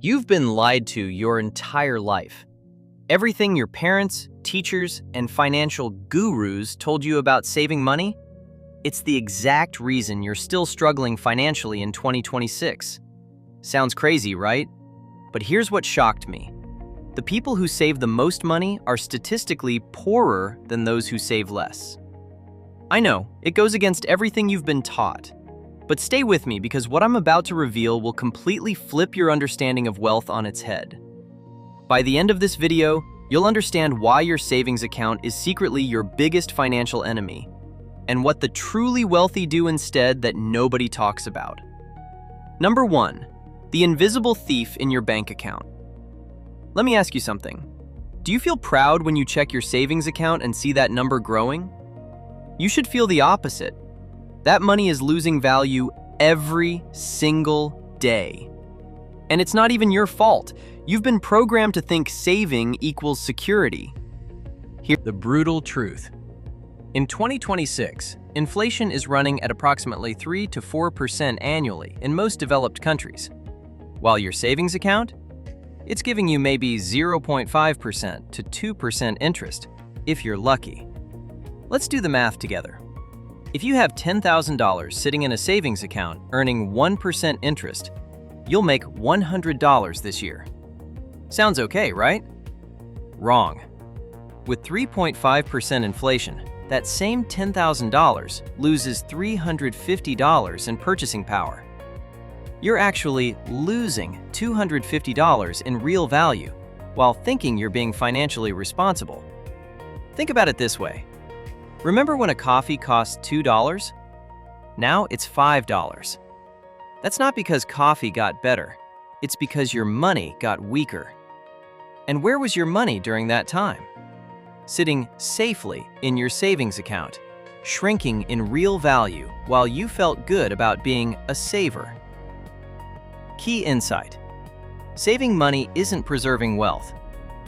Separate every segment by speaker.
Speaker 1: You've been lied to your entire life. Everything your parents, teachers, and financial gurus told you about saving money, it's the exact reason you're still struggling financially in 2026. Sounds crazy, right? But here's what shocked me. The people who save the most money are statistically poorer than those who save less. I know, it goes against everything you've been taught. But stay with me because what I'm about to reveal will completely flip your understanding of wealth on its head. By the end of this video, you'll understand why your savings account is secretly your biggest financial enemy, and what the truly wealthy do instead that nobody talks about. Number 1, the invisible thief in your bank account. Let me ask you something. Do you feel proud when you check your savings account and see that number growing? You should feel the opposite. That money is losing value every single day. And it's not even your fault. You've been programmed to think saving equals security. Here's the brutal truth. In 2026, inflation is running at approximately 3 to 4% annually in most developed countries. While your savings account, it's giving you maybe 0.5% to 2% interest, if you're lucky. Let's do the math together. If you have $10,000 sitting in a savings account earning 1% interest, you'll make $100 this year. Sounds okay, right? Wrong. With 3.5% inflation, that same $10,000 loses $350 in purchasing power. You're actually losing $250 in real value while thinking you're being financially responsible. Think about it this way. Remember when a coffee cost $2? Now it's $5. That's not because coffee got better. It's because your money got weaker. And where was your money during that time? Sitting safely in your savings account, shrinking in real value while you felt good about being a saver. Key insight. Saving money isn't preserving wealth.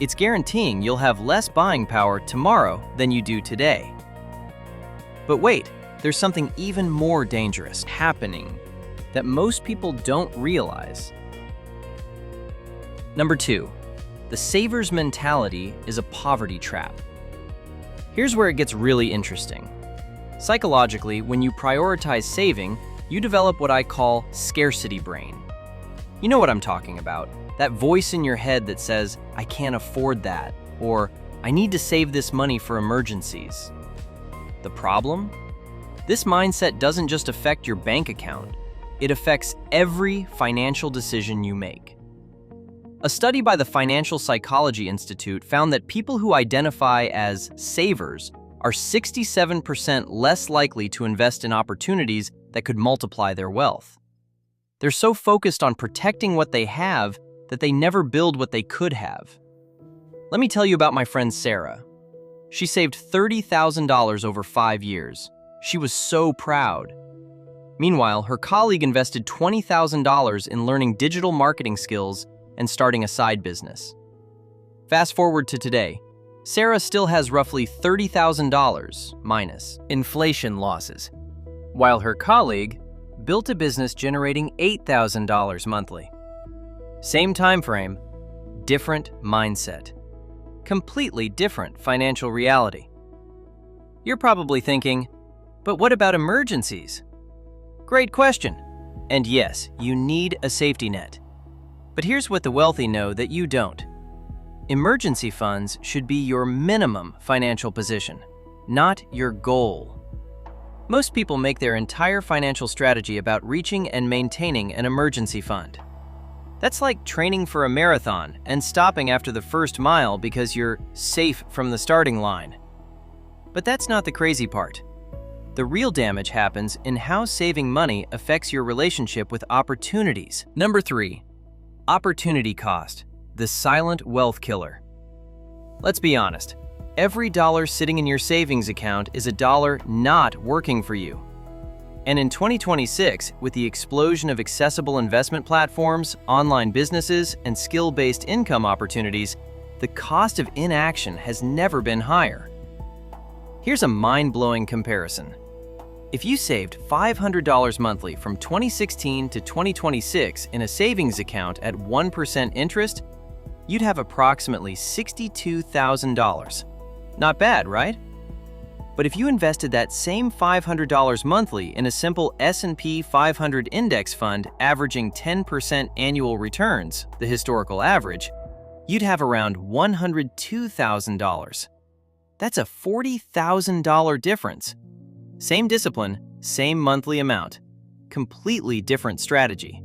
Speaker 1: It's guaranteeing you'll have less buying power tomorrow than you do today. But wait, there's something even more dangerous happening that most people don't realize. Number 2, the saver's mentality is a poverty trap. Here's where it gets really interesting. Psychologically, when you prioritize saving, you develop what I call scarcity brain. You know what I'm talking about, that voice in your head that says, I can't afford that, or I need to save this money for emergencies. The problem? This mindset doesn't just affect your bank account, it affects every financial decision you make. A study by the Financial Psychology Institute found that people who identify as savers are 67% less likely to invest in opportunities that could multiply their wealth. They're so focused on protecting what they have that they never build what they could have. Let me tell you about my friend Sarah. She saved $30,000 over 5 years. She was so proud. Meanwhile, her colleague invested $20,000 in learning digital marketing skills and starting a side business. Fast forward to today, Sarah still has roughly $30,000 minus inflation losses, while her colleague built a business generating $8,000 monthly. Same time frame, different mindset. Completely different financial reality. You're probably thinking, but what about emergencies? Great question. And yes, you need a safety net. But here's what the wealthy know that you don't. Emergency funds should be your minimum financial position, not your goal. Most people make their entire financial strategy about reaching and maintaining an emergency fund. That's like training for a marathon and stopping after the first mile because you're safe from the starting line. But that's not the crazy part. The real damage happens in how saving money affects your relationship with opportunities. Number 3, opportunity cost, the silent wealth killer. Let's be honest, every dollar sitting in your savings account is a dollar not working for you. And in 2026, with the explosion of accessible investment platforms, online businesses, and skill-based income opportunities, the cost of inaction has never been higher. Here's a mind-blowing comparison. If you saved $500 monthly from 2016 to 2026 in a savings account at 1% interest, you'd have approximately $62,000. Not bad, right? But if you invested that same $500 monthly in a simple S&P 500 index fund averaging 10% annual returns, the historical average, you'd have around $102,000. That's a $40,000 difference. Same discipline, same monthly amount. Completely different strategy.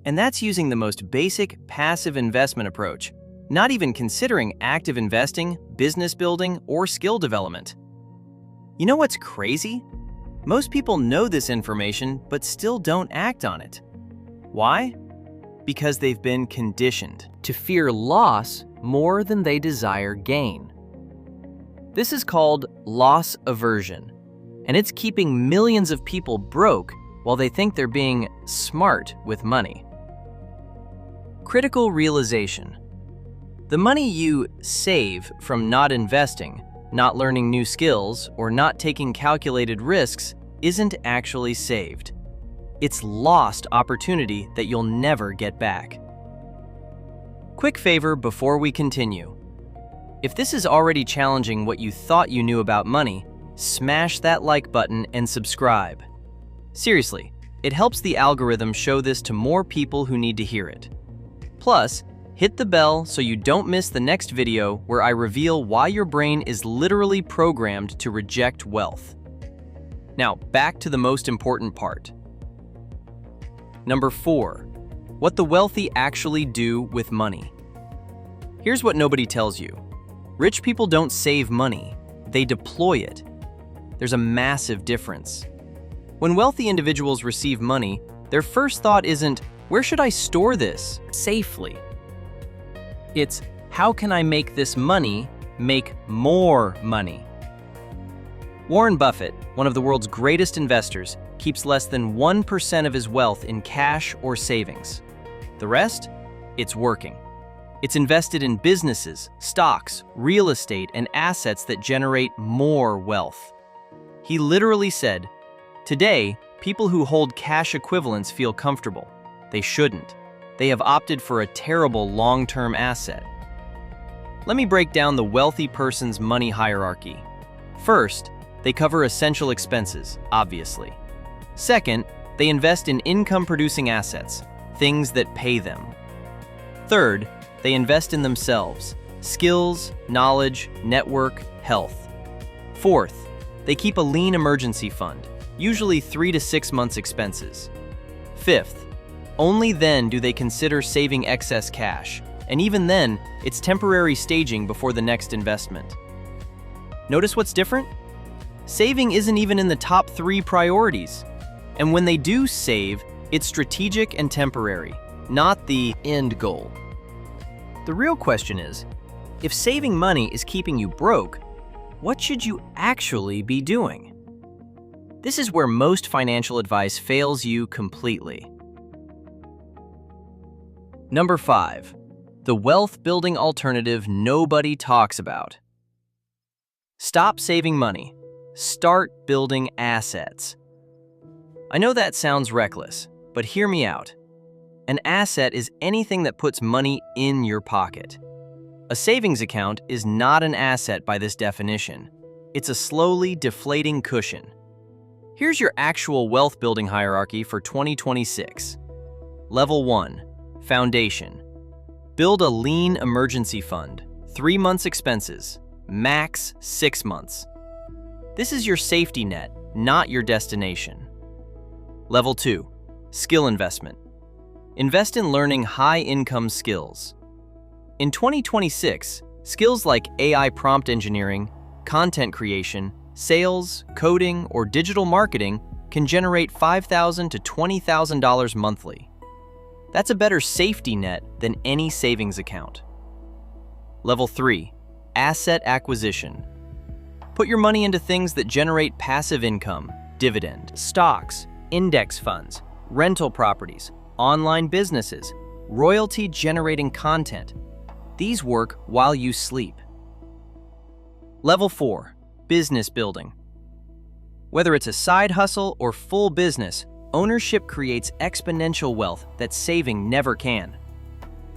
Speaker 1: And that's using the most basic passive investment approach, not even considering active investing, business building, or skill development. You know what's crazy? Most people know this information but still don't act on it. Why? Because they've been conditioned to fear loss more than they desire gain. This is called loss aversion, and it's keeping millions of people broke while they think they're being smart with money. Critical realization. The money you save from not investing, not learning new skills, or not taking calculated risks isn't actually saved. It's lost opportunity that you'll never get back. Quick favor before we continue. If this is already challenging what you thought you knew about money, smash that like button and subscribe. Seriously, it helps the algorithm show this to more people who need to hear it. Plus, hit the bell so you don't miss the next video where I reveal why your brain is literally programmed to reject wealth. Now, back to the most important part. Number 4, what the wealthy actually do with money. Here's what nobody tells you. Rich people don't save money, they deploy it. There's a massive difference. When wealthy individuals receive money, their first thought isn't, where should I store this safely? It's, how can I make this money make more money? Warren Buffett, one of the world's greatest investors, keeps less than 1% of his wealth in cash or savings. The rest? It's working. It's invested in businesses, stocks, real estate, and assets that generate more wealth. He literally said, "Today, people who hold cash equivalents feel comfortable. They shouldn't. They have opted for a terrible long-term asset." Let me break down the wealthy person's money hierarchy. First, they cover essential expenses, obviously. Second, they invest in income-producing assets, things that pay them. Third, they invest in themselves, skills, knowledge, network, health. Fourth, they keep a lean emergency fund, usually 3 to 6 months' expenses. Fifth, only then do they consider saving excess cash, and even then, it's temporary staging before the next investment. Notice what's different? Saving isn't even in the top 3 priorities. And when they do save, it's strategic and temporary, not the end goal. The real question is, if saving money is keeping you broke, what should you actually be doing? This is where most financial advice fails you completely. Number 5, the wealth-building alternative nobody talks about. Stop saving money. Start building assets. I know that sounds reckless, but hear me out. An asset is anything that puts money in your pocket. A savings account is not an asset by this definition. It's a slowly deflating cushion. Here's your actual wealth-building hierarchy for 2026. Level 1, Foundation. Build a lean emergency fund, 3 months expenses, max 6 months. This is your safety net, not your destination. Level 2, Skill investment. Invest in learning high-income skills. In 2026, skills like AI prompt engineering, content creation, sales, coding, or digital marketing can generate $5,000 to $20,000 monthly. That's a better safety net than any savings account. Level 3, Asset acquisition. Put your money into things that generate passive income, dividend, stocks, index funds, rental properties, online businesses, royalty-generating content. These work while you sleep. Level 4, Business building. Whether it's a side hustle or full business, ownership creates exponential wealth that saving never can.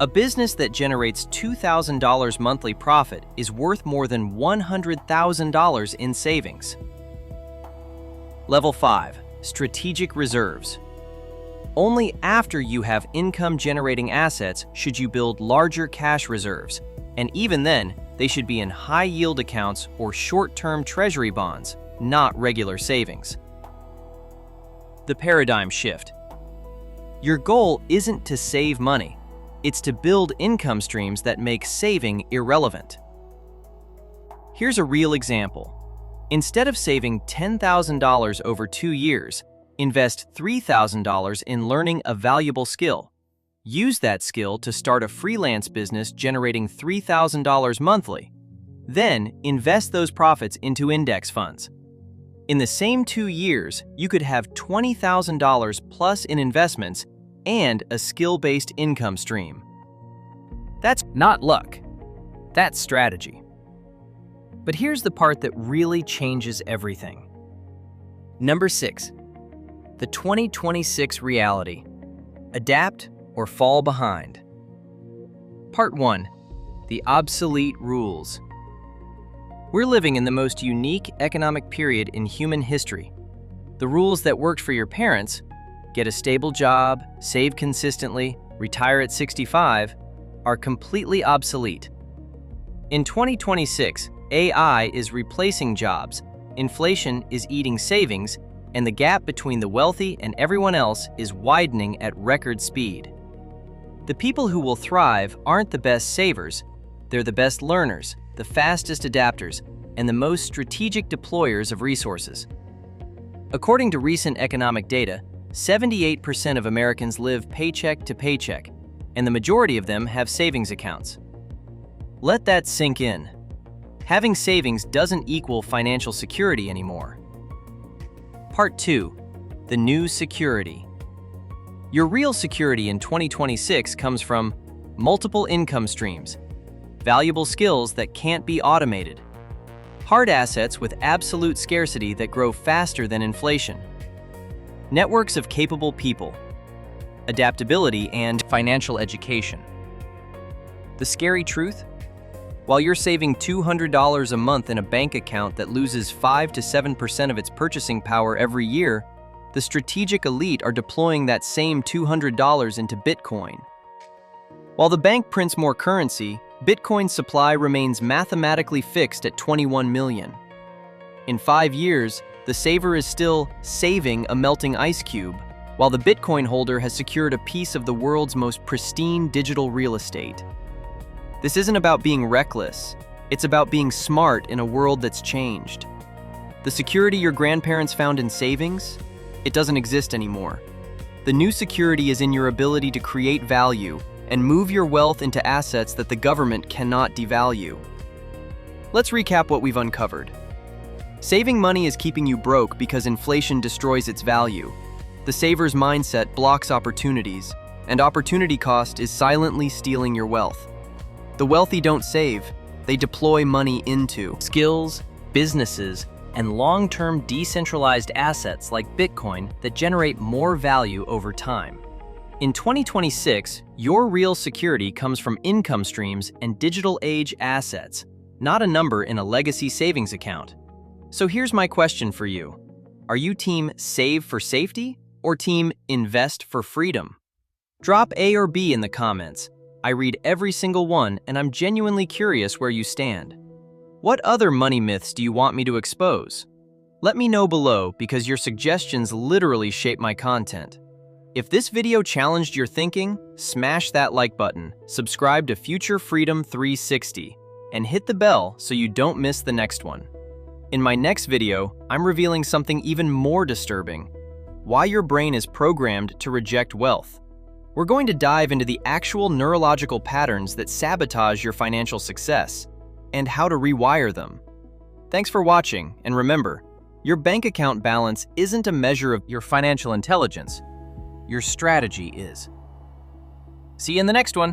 Speaker 1: A business that generates $2,000 monthly profit is worth more than $100,000 in savings. Level 5. Strategic reserves. Only after you have income-generating assets should you build larger cash reserves, and even then, they should be in high-yield accounts or short-term treasury bonds, not regular savings. The paradigm shift. Your goal isn't to save money. It's to build income streams that make saving irrelevant. Here's a real example. Instead of saving $10,000 over 2 years, invest $3,000 in learning a valuable skill. Use that skill to start a freelance business generating $3,000 monthly. Then, invest those profits into index funds. In the same 2 years, you could have $20,000 plus in investments and a skill-based income stream. That's not luck. That's strategy. But here's the part that really changes everything. Number 6. The 2026 reality. Adapt or fall behind. Part 1. The obsolete rules. We're living in the most unique economic period in human history. The rules that worked for your parents, get a stable job, save consistently, retire at 65, are completely obsolete. In 2026, AI is replacing jobs, inflation is eating savings, and the gap between the wealthy and everyone else is widening at record speed. The people who will thrive aren't the best savers, they're the best learners, the fastest adapters, and the most strategic deployers of resources. According to recent economic data, 78% of Americans live paycheck to paycheck, and the majority of them have savings accounts. Let that sink in. Having savings doesn't equal financial security anymore. Part 2. The new security. Your real security in 2026 comes from multiple income streams, valuable skills that can't be automated, hard assets with absolute scarcity that grow faster than inflation, networks of capable people, adaptability, and financial education. The scary truth? While you're saving $200 a month in a bank account that loses 5 to 7% of its purchasing power every year, the strategic elite are deploying that same $200 into Bitcoin. While the bank prints more currency, Bitcoin's supply remains mathematically fixed at 21 million. In 5 years, the saver is still saving a melting ice cube, while the Bitcoin holder has secured a piece of the world's most pristine digital real estate. This isn't about being reckless, it's about being smart in a world that's changed. The security your grandparents found in savings, it doesn't exist anymore. The new security is in your ability to create value and move your wealth into assets that the government cannot devalue. Let's recap what we've uncovered. Saving money is keeping you broke because inflation destroys its value. The saver's mindset blocks opportunities, and opportunity cost is silently stealing your wealth. The wealthy don't save, they deploy money into skills, businesses, and long-term decentralized assets like Bitcoin that generate more value over time. In 2026, your real security comes from income streams and digital age assets, not a number in a legacy savings account. So here's my question for you. Are you team save for safety or team invest for freedom? Drop A or B in the comments. I read every single one, and I'm genuinely curious where you stand. What other money myths do you want me to expose? Let me know below because your suggestions literally shape my content. If this video challenged your thinking, smash that like button, subscribe to Future Freedom 360, and hit the bell so you don't miss the next one. In my next video, I'm revealing something even more disturbing: why your brain is programmed to reject wealth. We're going to dive into the actual neurological patterns that sabotage your financial success and how to rewire them. Thanks for watching, and remember, your bank account balance isn't a measure of your financial intelligence. Your strategy is. See you in the next one.